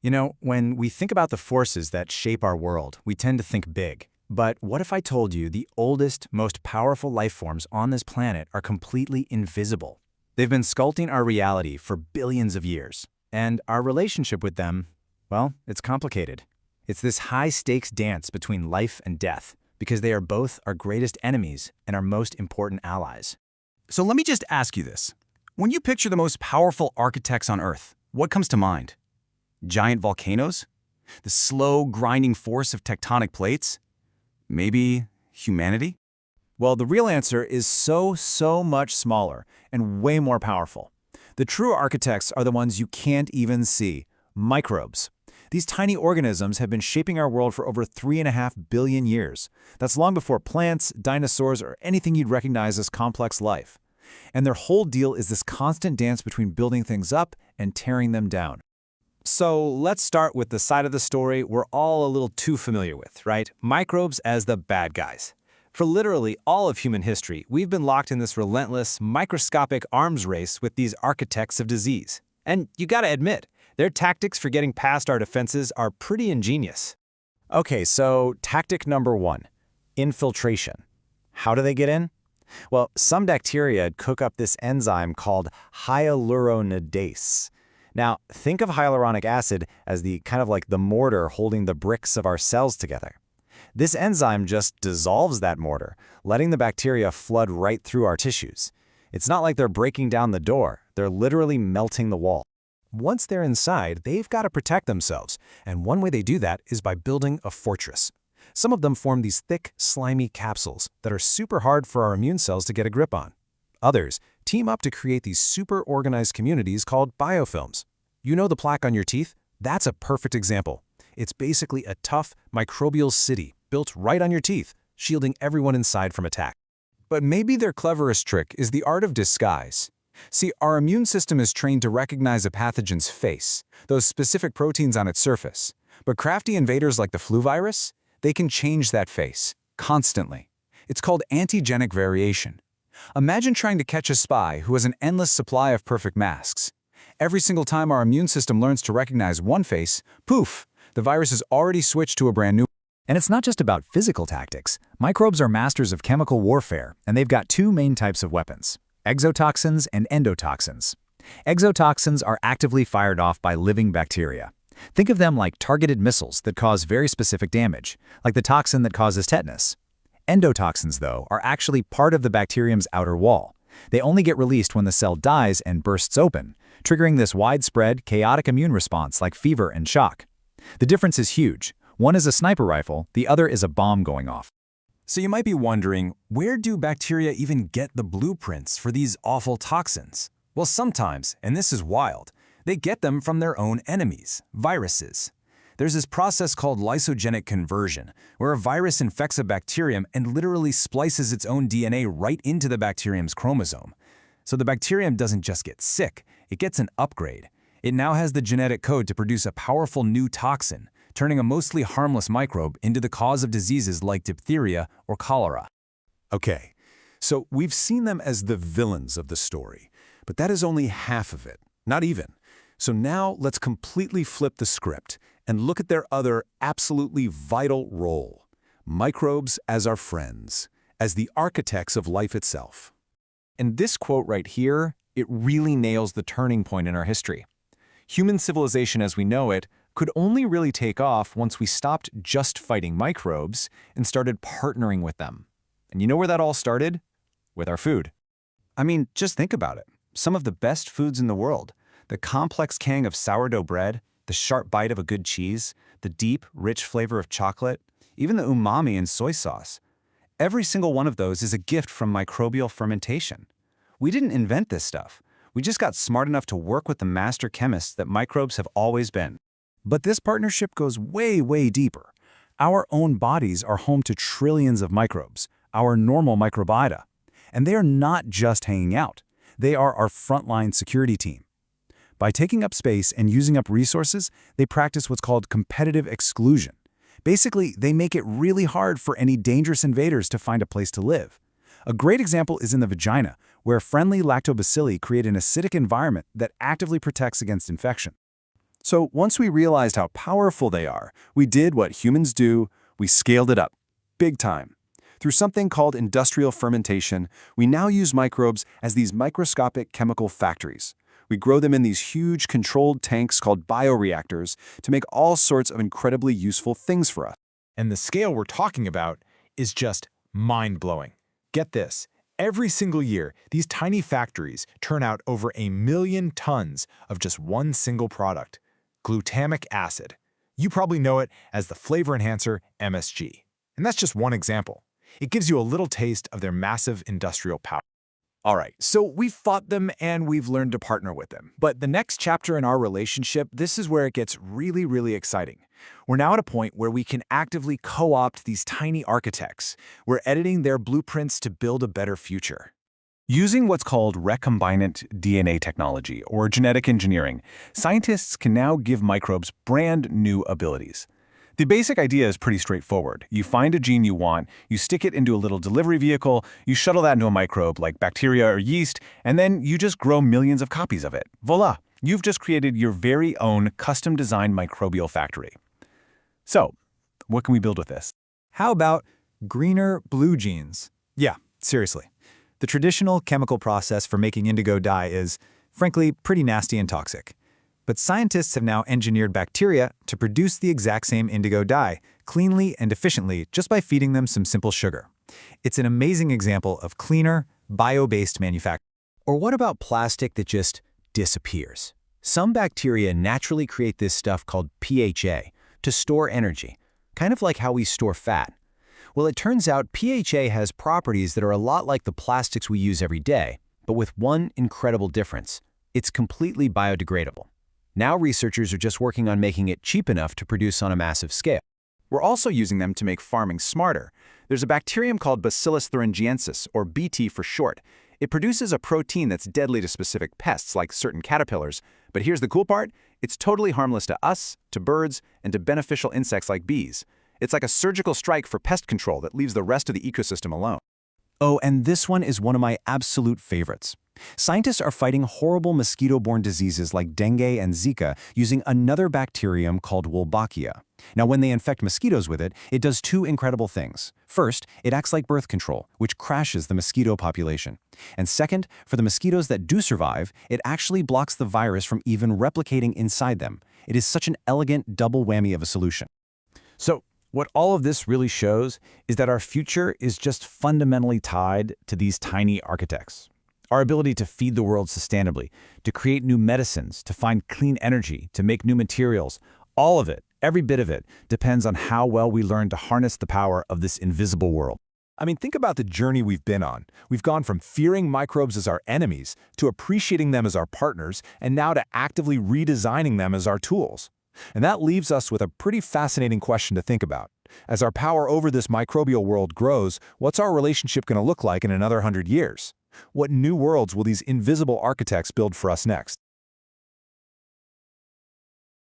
When we think about the forces that shape our world, we tend to think big. But what if I told you the oldest, most powerful life forms on this planet are completely invisible? They've been sculpting our reality for billions of years. And our relationship with them, well, it's complicated. It's this high-stakes dance between life and death, because they are both our greatest enemies and our most important allies. So let me just ask you this. When you picture the most powerful architects on Earth, what comes to mind? Giant volcanoes? The slow, grinding force of tectonic plates? Maybe humanity? Well, the real answer is so much smaller and way more powerful. The true architects are the ones you can't even see, microbes. These tiny organisms have been shaping our world for over 3.5 billion years. That's long before plants, dinosaurs, or anything you'd recognize as complex life. And their whole deal is this constant dance between building things up and tearing them down. So let's start with the side of the story we're all a little too familiar with, right? Microbes as the bad guys. For literally all of human history, we've been locked in this relentless, microscopic arms race with these architects of disease. And you gotta admit, their tactics for getting past our defenses are pretty ingenious. Okay, so tactic number 1, infiltration. How do they get in? Well, some bacteria cook up this enzyme called hyaluronidase. Now, think of hyaluronic acid as the kind of like the mortar holding the bricks of our cells together. This enzyme just dissolves that mortar, letting the bacteria flood right through our tissues. It's not like they're breaking down the door, they're literally melting the wall. Once they're inside, they've got to protect themselves, and one way they do that is by building a fortress. Some of them form these thick, slimy capsules that are super hard for our immune cells to get a grip on. Others team up to create these super organized communities called biofilms. You know the plaque on your teeth? That's a perfect example. It's basically a tough microbial city built right on your teeth, shielding everyone inside from attack. But maybe their cleverest trick is the art of disguise. See, our immune system is trained to recognize a pathogen's face, those specific proteins on its surface. But crafty invaders like the flu virus, they can change that face, constantly. It's called antigenic variation. Imagine trying to catch a spy who has an endless supply of perfect masks. Every single time our immune system learns to recognize one face, poof, the virus has already switched to a brand new. And it's not just about physical tactics. Microbes are masters of chemical warfare, and they've got two main types of weapons: exotoxins and endotoxins. Exotoxins are actively fired off by living bacteria. Think of them like targeted missiles that cause very specific damage, like the toxin that causes tetanus. Endotoxins, though, are actually part of the bacterium's outer wall. They only get released when the cell dies and bursts open, triggering this widespread, chaotic immune response like fever and shock. The difference is huge. One is a sniper rifle, the other is a bomb going off. So you might be wondering, where do bacteria even get the blueprints for these awful toxins? Well, sometimes, and this is wild, they get them from their own enemies, viruses. There's this process called lysogenic conversion, where a virus infects a bacterium and literally splices its own DNA right into the bacterium's chromosome. So the bacterium doesn't just get sick, it gets an upgrade. It now has the genetic code to produce a powerful new toxin, turning a mostly harmless microbe into the cause of diseases like diphtheria or cholera. Okay, so we've seen them as the villains of the story, but that is only half of it, not even. So now let's completely flip the script and look at their other absolutely vital role: microbes as our friends, as the architects of life itself. And this quote right here, it really nails the turning point in our history. Human civilization as we know it could only really take off once we stopped just fighting microbes and started partnering with them. And you know where that all started? With our food. I mean, just think about it. Some of the best foods in the world, the complex tang of sourdough bread, the sharp bite of a good cheese, the deep, rich flavor of chocolate, even the umami in soy sauce. Every single one of those is a gift from microbial fermentation. We didn't invent this stuff. We just got smart enough to work with the master chemists that microbes have always been. But this partnership goes way deeper. Our own bodies are home to trillions of microbes, our normal microbiota. And they are not just hanging out. They are our frontline security team. By taking up space and using up resources, they practice what's called competitive exclusion. Basically, they make it really hard for any dangerous invaders to find a place to live. A great example is in the vagina, where friendly lactobacilli create an acidic environment that actively protects against infection. So once we realized how powerful they are, we did what humans do, we scaled it up, big time. Through something called industrial fermentation, we now use microbes as these microscopic chemical factories. We grow them in these huge controlled tanks called bioreactors to make all sorts of incredibly useful things for us. And the scale we're talking about is just mind-blowing. Get this. Every single year, these tiny factories turn out over 1 million tons of just one single product, glutamic acid. You probably know it as the flavor enhancer MSG. And that's just one example. It gives you a little taste of their massive industrial power. All right, so we've fought them and we've learned to partner with them. But the next chapter in our relationship, this is where it gets really, really exciting. We're now at a point where we can actively co-opt these tiny architects. We're editing their blueprints to build a better future. Using what's called recombinant DNA technology, or genetic engineering, scientists can now give microbes brand new abilities. The basic idea is pretty straightforward. You find a gene you want, you stick it into a little delivery vehicle, you shuttle that into a microbe like bacteria or yeast, and then you just grow millions of copies of it. Voila! You've just created your very own custom-designed microbial factory. So, what can we build with this? How about greener blue genes? Yeah, seriously. The traditional chemical process for making indigo dye is, frankly, pretty nasty and toxic. But scientists have now engineered bacteria to produce the exact same indigo dye, cleanly and efficiently, just by feeding them some simple sugar. It's an amazing example of cleaner, bio-based manufacturing. Or what about plastic that just disappears? Some bacteria naturally create this stuff called PHA to store energy, kind of like how we store fat. Well, it turns out PHA has properties that are a lot like the plastics we use every day, but with one incredible difference. It's completely biodegradable. Now researchers are just working on making it cheap enough to produce on a massive scale. We're also using them to make farming smarter. There's a bacterium called Bacillus thuringiensis, or BT for short. It produces a protein that's deadly to specific pests like certain caterpillars. But here's the cool part. It's totally harmless to us, to birds, and to beneficial insects like bees. It's like a surgical strike for pest control that leaves the rest of the ecosystem alone. Oh, and this one is one of my absolute favorites. Scientists are fighting horrible mosquito-borne diseases like dengue and Zika using another bacterium called Wolbachia. Now, when they infect mosquitoes with it, it does two incredible things. First, it acts like birth control, which crashes the mosquito population. And second, for the mosquitoes that do survive, it actually blocks the virus from even replicating inside them. It is such an elegant double whammy of a solution. So, what all of this really shows is that our future is just fundamentally tied to these tiny architects. Our ability to feed the world sustainably, to create new medicines, to find clean energy, to make new materials, all of it, every bit of it, depends on how well we learn to harness the power of this invisible world. I mean, think about the journey we've been on. We've gone from fearing microbes as our enemies to appreciating them as our partners, and now to actively redesigning them as our tools. And that leaves us with a pretty fascinating question to think about. As our power over this microbial world grows, what's our relationship going to look like in another 100 years? What new worlds will these invisible architects build for us next?